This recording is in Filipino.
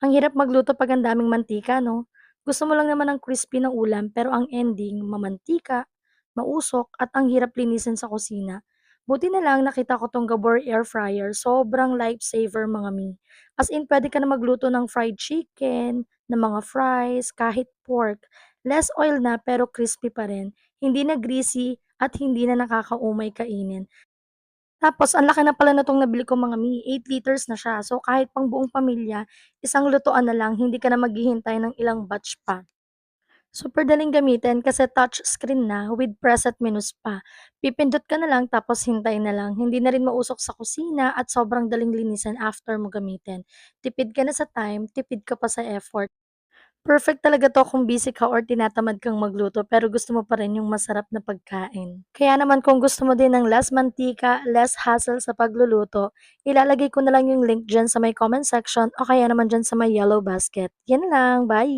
Ang hirap magluto 'pag ang daming mantika 'no? Gusto mo lang naman ng crispy na ulam pero ang ending mamantika, mausok at ang hirap linisin sa kusina. Buti na lang nakita ko 'tong Gabor air fryer, sobrang lifesaver mga mi. As in puwede ka na magluto ng fried chicken, ng mga fries, kahit pork. Less oil na pero crispy pa rin, hindi na greasy at hindi na nakakaumay kainin. Tapos ang laki na pala nitong nabili ko mga mi, 8 liters na siya. So kahit pang-buong pamilya, isang lutuan na lang, hindi ka na maghihintay ng ilang batch pa. Super daling gamitin kasi touch screen na with preset menus pa. Pipindot ka na lang tapos hintay na lang. Hindi na rin mausok sa kusina at sobrang daling linisan after mo gamitin. Tipid ka na sa time, tipid ka pa sa effort. Perfect talaga 'to kung busy ka or tinatamad kang magluto pero gusto mo pa rin yung masarap na pagkain. Kaya naman kung gusto mo din ng less mantika, less hassle sa pagluluto, ilalagay ko na lang yung link diyan sa may comment section o kaya naman diyan sa may yellow basket. Yan lang, bye!